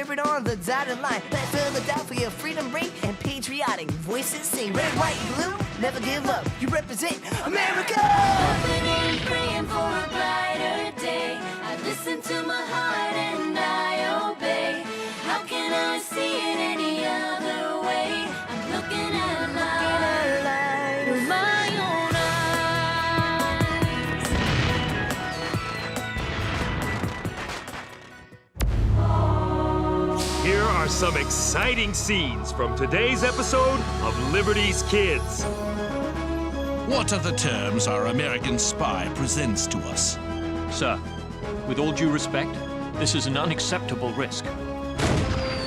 spirit on the dotted line. Let Philadelphia freedom ring and patriotic voices sing. Red, white, blue, never give up. You represent America. Hoping and praying for a brighter day. I listen to my heart and I obey. How can I see it any other way? I'm looking at life with my own eyes. Here are some exciting scenes from today's episode of Liberty's Kids. What are the terms our American spy presents to us? Sir, with all due respect, this is an unacceptable risk.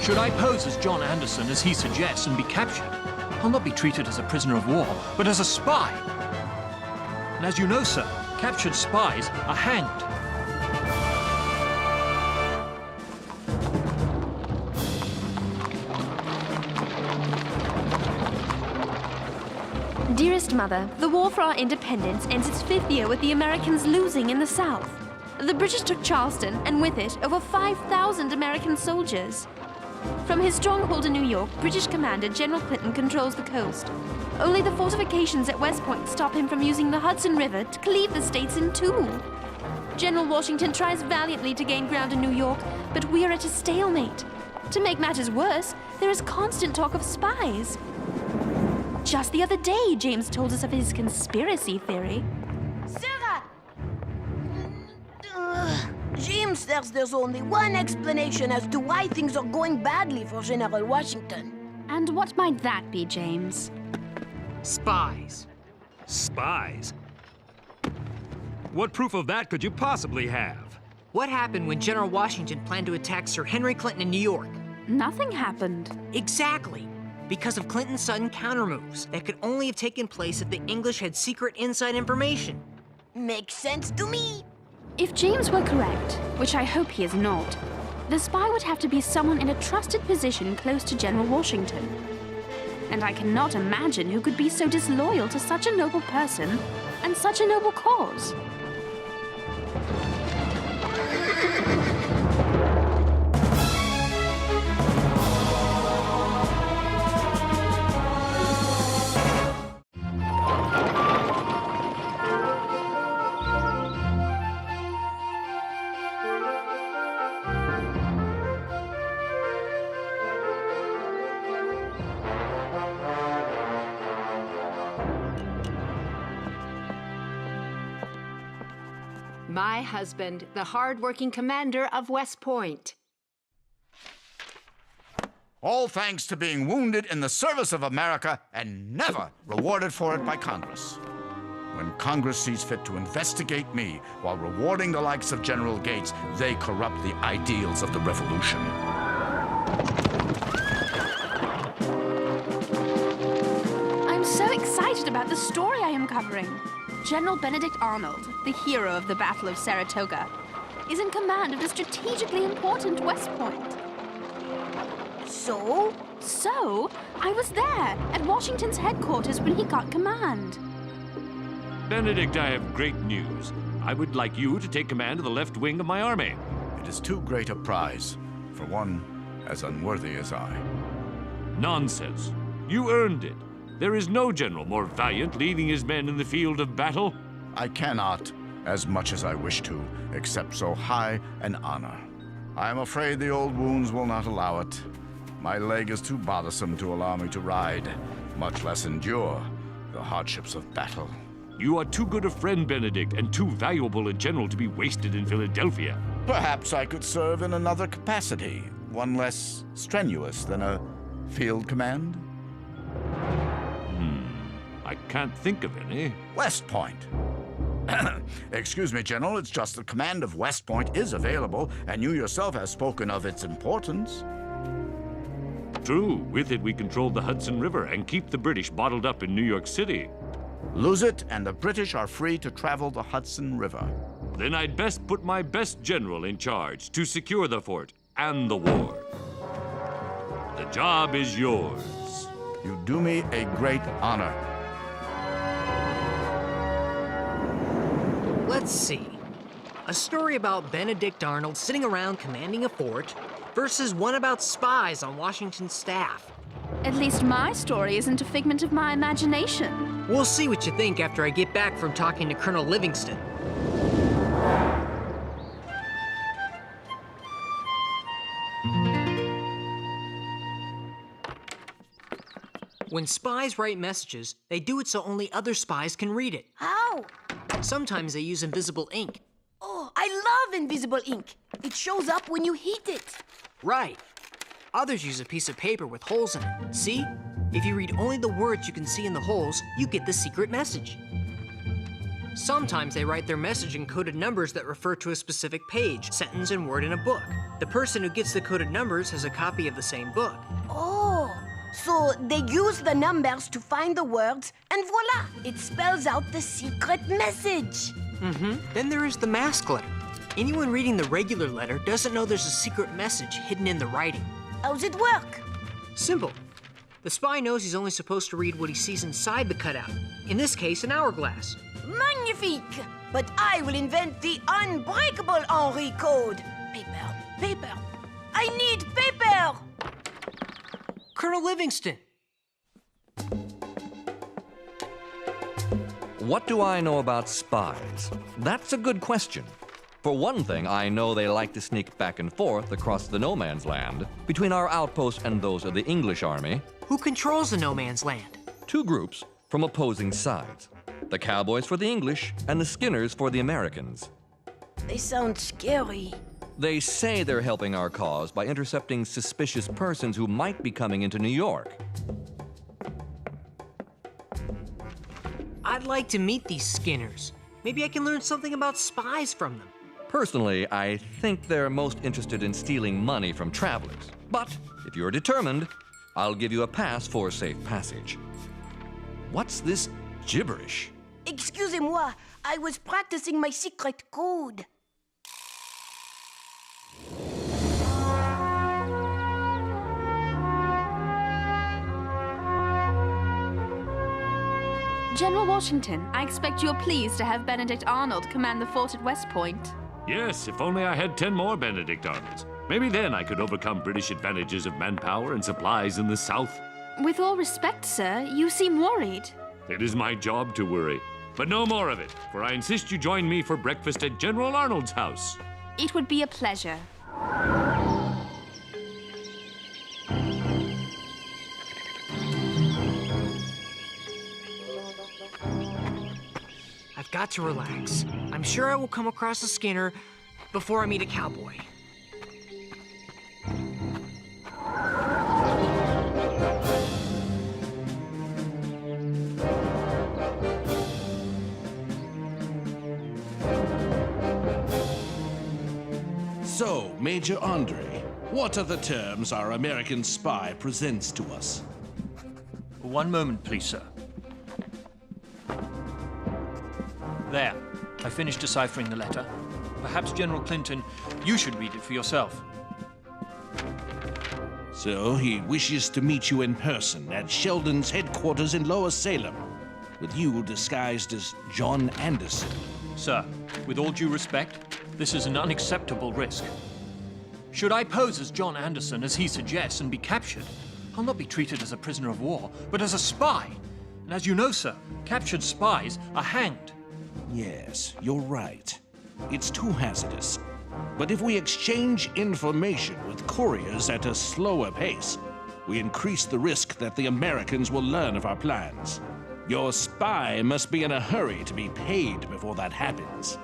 Should I pose as John Anderson, as he suggests, and be captured, I'll not be treated as a prisoner of war, but as a spy. And as you know, sir, captured spies are hanged. Dearest Mother, the war for our independence ends its 5th year with the Americans losing in the South. The British took Charleston, and with it, over 5,000 American soldiers. From his stronghold in New York, British Commander General Clinton controls the coast. Only the fortifications at West Point stop him from using the Hudson River to cleave the states in two. General Washington tries valiantly to gain ground in New York, but we are at a stalemate. To make matters worse, there is constant talk of spies. Just the other day, James told us of his conspiracy theory. Sarah! James says there's only one explanation as to why things are going badly for General Washington. And what might that be, James? Spies. Spies? What proof of that could you possibly have? What happened when General Washington planned to attack Sir Henry Clinton in New York? Nothing happened. Exactly. Because of Clinton's sudden countermoves that could only have taken place if the English had secret inside information. Makes sense to me. If James were correct, which I hope he is not, the spy would have to be someone in a trusted position close to General Washington. And I cannot imagine who could be so disloyal to such a noble person and such a noble cause. My husband, the hard-working commander of West Point. All thanks to being wounded in the service of America and never rewarded for it by Congress. When Congress sees fit to investigate me while rewarding the likes of General Gates, they corrupt the ideals of the Revolution. I'm so excited about the story I am covering. General Benedict Arnold, the hero of the Battle of Saratoga, is in command of the strategically important West Point. So? So, I was there at Washington's headquarters when he got command. Benedict, I have great news. I would like you to take command of the left wing of my army. It is too great a prize for one as unworthy as I. Nonsense. You earned it. There is no general more valiant leading his men in the field of battle. I cannot, as much as I wish to, accept so high an honor. I am afraid the old wounds will not allow it. My leg is too bothersome to allow me to ride, much less endure the hardships of battle. You are too good a friend, Benedict, and too valuable a general to be wasted in Philadelphia. Perhaps I could serve in another capacity, one less strenuous than a field command. I can't think of any. West Point. Excuse me, General, it's just the command of West Point is available, and you yourself have spoken of its importance. True. With it, we control the Hudson River and keep the British bottled up in New York City. Lose it, and the British are free to travel the Hudson River. Then I'd best put my best general in charge to secure the fort and the war. The job is yours. You do me a great honor. Let's see. A story about Benedict Arnold sitting around commanding a fort versus one about spies on Washington's staff. At least my story isn't a figment of my imagination. We'll see what you think after I get back from talking to Colonel Livingston. When spies write messages, they do it so only other spies can read it. How? Sometimes they use invisible ink. Oh, I love invisible ink. It shows up when you heat it. Right. Others use a piece of paper with holes in it. See? If you read only the words you can see in the holes, you get the secret message. Sometimes they write their message in coded numbers that refer to a specific page, sentence, and word in a book. The person who gets the coded numbers has a copy of the same book. Oh, so they use the numbers to find the words, and voila, it spells out the secret message. Then there is the mask letter. Anyone reading the regular letter doesn't know there's a secret message hidden in the writing. How's it work? Simple. The spy knows he's only supposed to read what he sees inside the cutout. In this case, an hourglass. Magnifique! But I will invent the unbreakable Henri code. Paper, paper. I need paper! Colonel Livingston! What do I know about spies? That's a good question. For one thing, I know they like to sneak back and forth across the no man's land between our outposts and those of the English army. Who controls the no man's land? Two groups from opposing sides. The cowboys for the English and the skinners for the Americans. They sound scary. They say they're helping our cause by intercepting suspicious persons who might be coming into New York. I'd like to meet these skinners. Maybe I can learn something about spies from them. Personally, I think they're most interested in stealing money from travelers. But if you're determined, I'll give you a pass for safe passage. What's this gibberish? Excusez-moi, I was practicing my secret code. General Washington, I expect you're pleased to have Benedict Arnold command the fort at West Point. Yes, if only I had 10 more Benedict Arnolds. Maybe then I could overcome British advantages of manpower and supplies in the South. With all respect, sir, you seem worried. It is my job to worry. But no more of it, for I insist you join me for breakfast at General Arnold's house. It would be a pleasure. I've got to relax. I'm sure I will come across a Skinner before I meet a cowboy. So, Major Andre, what are the terms our American spy presents to us? One moment, please, sir. There. I finished deciphering the letter. Perhaps, General Clinton, you should read it for yourself. So, he wishes to meet you in person at Sheldon's headquarters in Lower Salem, with you disguised as John Anderson. Sir, with all due respect, this is an unacceptable risk. Should I pose as John Anderson, as he suggests, and be captured, I'll not be treated as a prisoner of war, but as a spy. And as you know, sir, captured spies are hanged. Yes, you're right. It's too hazardous. But if we exchange information with couriers at a slower pace, we increase the risk that the Americans will learn of our plans. Your spy must be in a hurry to be paid before that happens.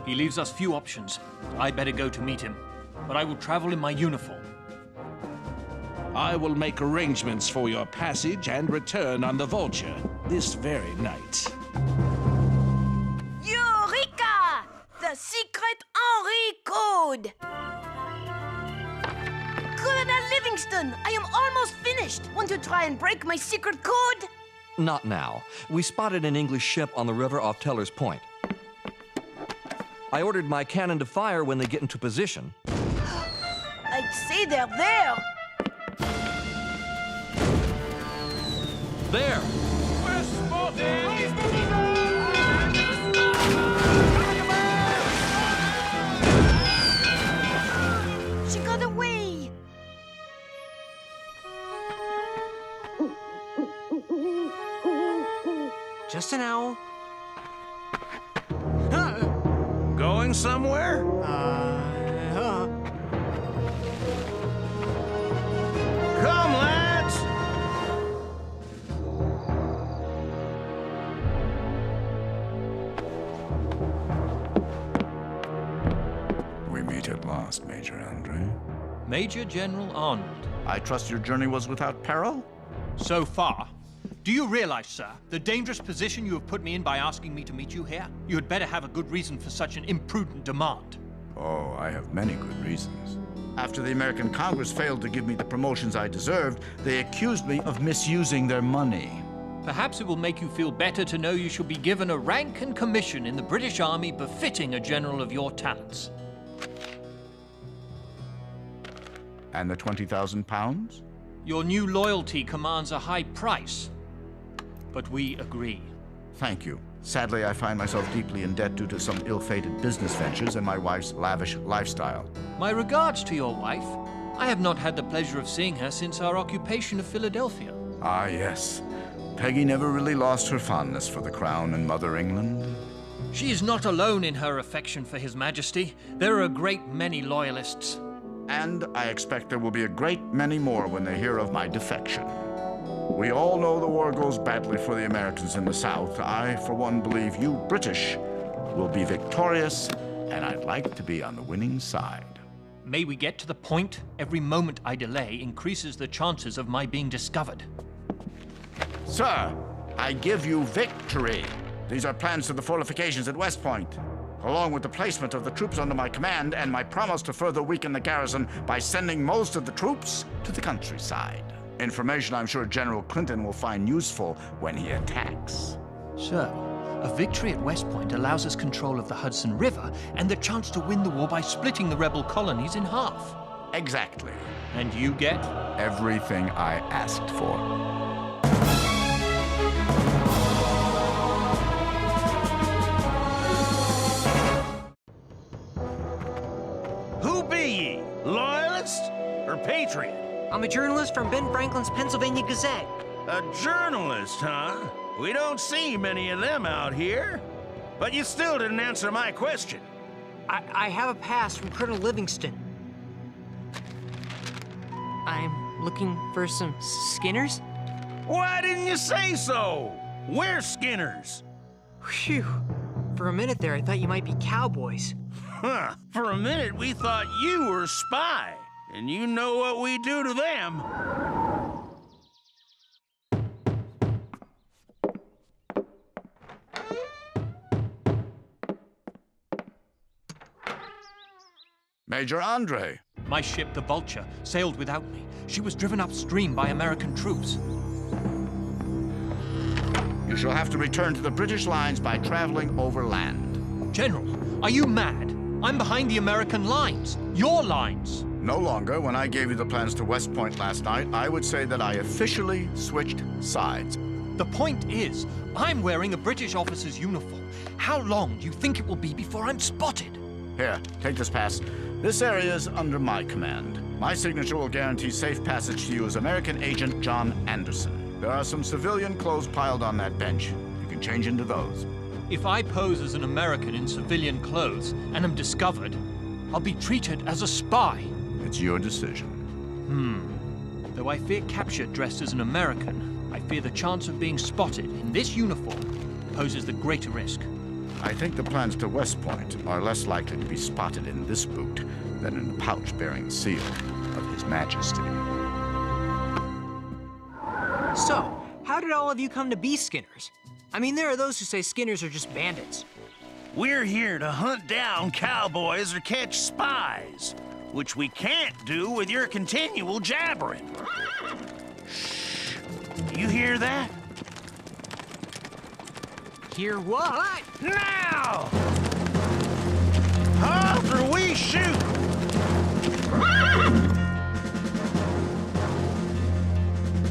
He leaves us few options. I'd better go to meet him, but I will travel in my uniform. I will make arrangements for your passage and return on the Vulture this very night. Eureka! The secret Henri code! Colonel Livingston, I am almost finished. Want to try and break my secret code? Not now. We spotted an English ship on the river off Teller's Point. I ordered my cannon to fire when they get into position. I'd say they're there. There! She got away. Just an owl. Going somewhere? Come, lads! We meet at last, Major Andre. Major General Arnold. I trust your journey was without peril? So far. Do you realize, sir, the dangerous position you have put me in by asking me to meet you here? You had better have a good reason for such an imprudent demand. Oh, I have many good reasons. After the American Congress failed to give me the promotions I deserved, they accused me of misusing their money. Perhaps it will make you feel better to know you shall be given a rank and commission in the British Army befitting a general of your talents. And the 20,000 pounds? Your new loyalty commands a high price, but we agree. Thank you. Sadly, I find myself deeply in debt due to some ill-fated business ventures and my wife's lavish lifestyle. My regards to your wife. I have not had the pleasure of seeing her since our occupation of Philadelphia. Ah, yes. Peggy never really lost her fondness for the Crown and Mother England. She is not alone in her affection for His Majesty. There are a great many loyalists. And I expect there will be a great many more when they hear of my defection. We all know the war goes badly for the Americans in the South. I, for one, believe you British will be victorious, and I'd like to be on the winning side. May we get to the point? Every moment I delay increases the chances of my being discovered. Sir, I give you victory. These are plans to the fortifications at West Point, along with the placement of the troops under my command and my promise to further weaken the garrison by sending most of the troops to the countryside. Information I'm sure General Clinton will find useful when he attacks. Sir, a victory at West Point allows us control of the Hudson River and the chance to win the war by splitting the rebel colonies in half. Exactly. And you get? Everything I asked for. Who be ye? Loyalist or patriot? I'm a journalist from Ben Franklin's Pennsylvania Gazette. A journalist, huh? We don't see many of them out here. But you still didn't answer my question. I have a pass from Colonel Livingston. I'm looking for some Skinners. Why didn't you say so? We're Skinners. Phew. For a minute there, I thought you might be cowboys. Huh. For a minute, we thought you were a spy. And you know what we do to them. Major Andre. My ship, the Vulture, sailed without me. She was driven upstream by American troops. You shall have to return to the British lines by traveling overland. General, are you mad? I'm behind the American lines. Your lines. No longer. When I gave you the plans to West Point last night, I would say that I officially switched sides. The point is, I'm wearing a British officer's uniform. How long do you think it will be before I'm spotted? Here, take this pass. This area is under my command. My signature will guarantee safe passage to you as American agent John Anderson. There are some civilian clothes piled on that bench. You can change into those. If I pose as an American in civilian clothes and am discovered, I'll be treated as a spy. It's your decision. Though I fear capture dressed as an American, I fear the chance of being spotted in this uniform poses the greater risk. I think the plans to West Point are less likely to be spotted in this boot than in the pouch bearing the seal of His Majesty. So, how did all of you come to be Skinners? I mean, there are those who say Skinners are just bandits. We're here to hunt down cowboys or catch spies, which we can't do with your continual jabbering. Shh. You hear that? Hear what? Now! After we shoot!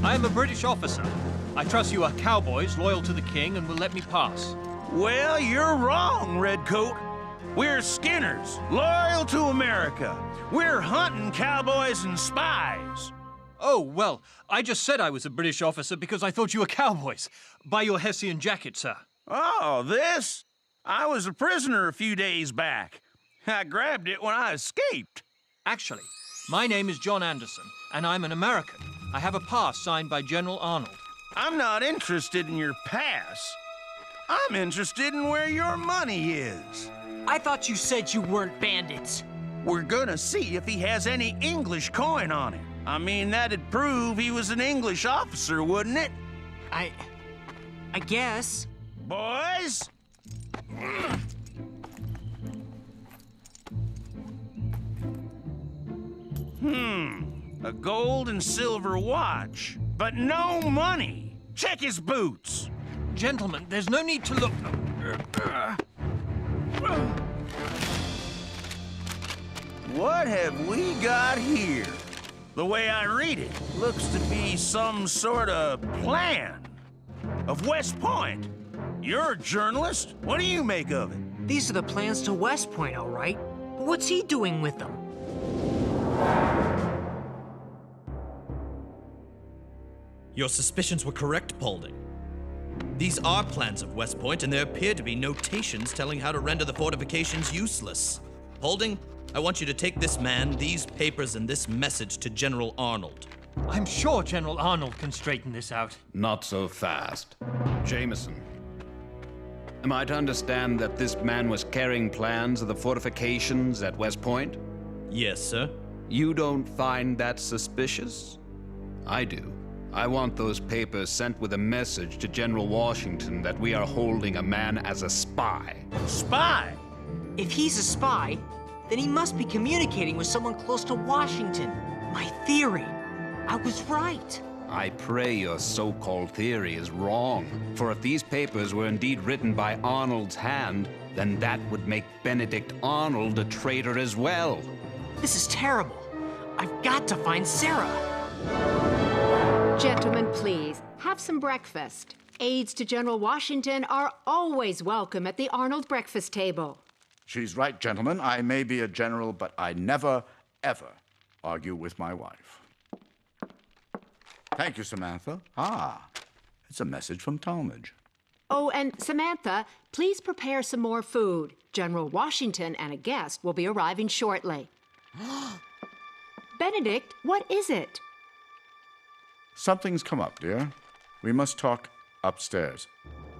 I am a British officer. I trust you are cowboys loyal to the king and will let me pass. Well, you're wrong, Redcoat. We're Skinners, loyal to America. We're hunting cowboys and spies. Oh, well, I just said I was a British officer because I thought you were cowboys. By your Hessian jacket, sir. Oh, this? I was a prisoner a few days back. I grabbed it when I escaped. Actually, my name is John Anderson, and I'm an American. I have a pass signed by General Arnold. I'm not interested in your pass. I'm interested in where your money is. I thought you said you weren't bandits. We're gonna see if he has any English coin on him. I mean, that'd prove he was an English officer, wouldn't it? I guess. Boys? A gold and silver watch, but no money. Check his boots. Gentlemen, there's no need to look. What have we got here? The way I read it, looks to be some sort of plan of West Point. You're a journalist. What do you make of it? These are the plans to West Point, all right. But what's he doing with them? Your suspicions were correct, Paulding. These are plans of West Point, and there appear to be notations telling how to render the fortifications useless. Paulding, I want you to take this man, these papers, and this message to General Arnold. I'm sure General Arnold can straighten this out. Not so fast. Jameson, am I to understand that this man was carrying plans of the fortifications at West Point? Yes, sir. You don't find that suspicious? I do. I want those papers sent with a message to General Washington that we are holding a man as a spy. Spy? If he's a spy, then he must be communicating with someone close to Washington. My theory. I was right. I pray your so-called theory is wrong. For if these papers were indeed written by Arnold's hand, then that would make Benedict Arnold a traitor as well. This is terrible. I've got to find Sarah. Gentlemen, please, have some breakfast. Aides to General Washington are always welcome at the Arnold breakfast table. She's right, gentlemen. I may be a general, but I never, ever argue with my wife. Thank you, Samantha. Ah, it's a message from Talmadge. Oh, and Samantha, please prepare some more food. General Washington and a guest will be arriving shortly. Benedict, what is it? Something's come up, dear. We must talk upstairs.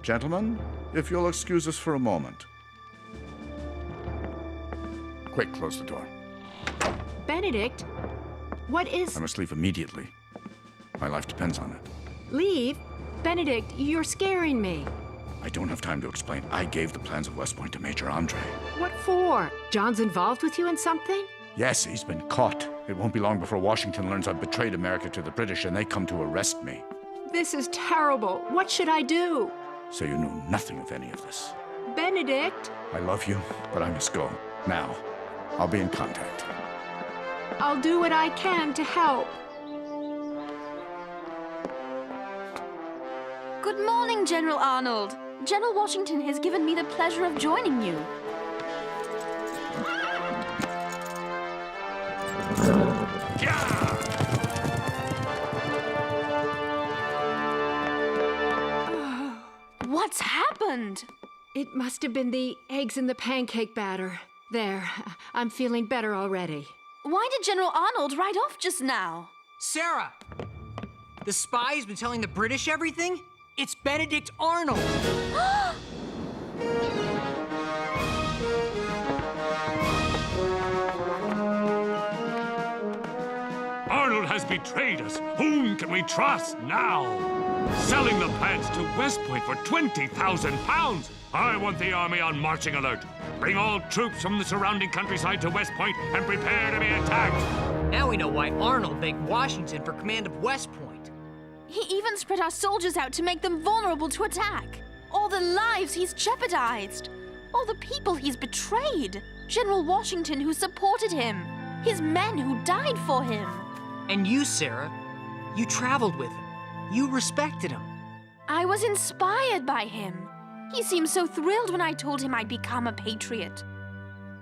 Gentlemen, if you'll excuse us for a moment. Quick, close the door. Benedict, what is... I must leave immediately. My life depends on it. Leave? Benedict, you're scaring me. I don't have time to explain. I gave the plans of West Point to Major Andre. What for? John's involved with you in something? Yes, he's been caught. It won't be long before Washington learns I've betrayed America to the British and they come to arrest me. This is terrible. What should I do? So you know nothing of any of this. Benedict? I love you, but I must go. Now, I'll be in contact. I'll do what I can to help. Good morning, General Arnold. General Washington has given me the pleasure of joining you. What's happened? It must have been the eggs in the pancake batter. There, I'm feeling better already. Why did General Arnold ride off just now? Sarah! The spy's been telling the British everything? It's Benedict Arnold! Arnold has betrayed us. Whom can we trust now? Selling the plans to West Point for 20,000 pounds. I want the army on marching alert. Bring all troops from the surrounding countryside to West Point and prepare to be attacked. Now we know why Arnold begged Washington for command of West Point. He even spread our soldiers out to make them vulnerable to attack. All the lives he's jeopardized. All the people he's betrayed. General Washington who supported him. His men who died for him. And you, Sarah, you traveled with him. You respected him. I was inspired by him. He seemed so thrilled when I told him I'd become a patriot.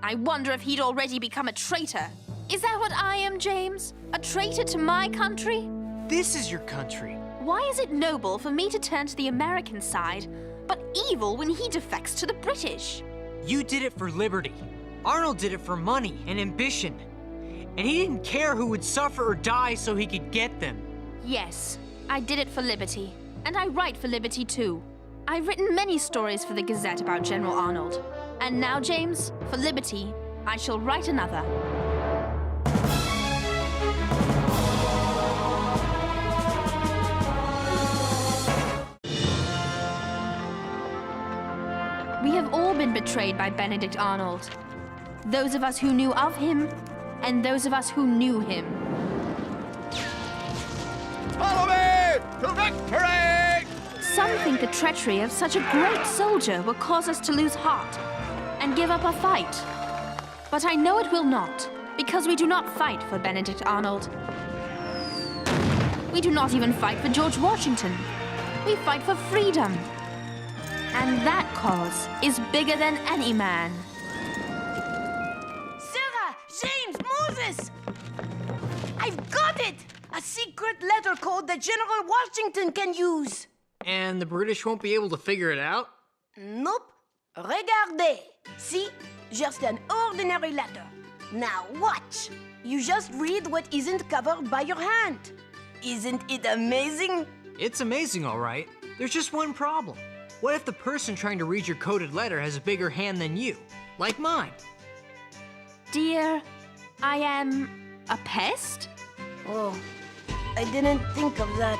I wonder if he'd already become a traitor. Is that what I am, James? A traitor to my country? This is your country. Why is it noble for me to turn to the American side, but evil when he defects to the British? You did it for liberty. Arnold did it for money and ambition. And he didn't care who would suffer or die so he could get them. Yes, I did it for liberty. And I write for liberty too. I've written many stories for the Gazette about General Arnold. And now, James, for liberty, I shall write another. We have all been betrayed by Benedict Arnold. Those of us who knew of him, and those of us who knew him. Follow me to victory! Some think the treachery of such a great soldier will cause us to lose heart and give up our fight. But I know it will not, because we do not fight for Benedict Arnold. We do not even fight for George Washington. We fight for freedom. And that cause is bigger than any man. Sarah, James, Moses! I've got it! A secret letter code that General Washington can use. And the British won't be able to figure it out? Nope. Regardez. See? Just an ordinary letter. Now watch. You just read what isn't covered by your hand. Isn't it amazing? It's amazing, all right. There's just one problem. What if the person trying to read your coded letter has a bigger hand than you? Like mine. Dear, I am a pest? Oh, I didn't think of that.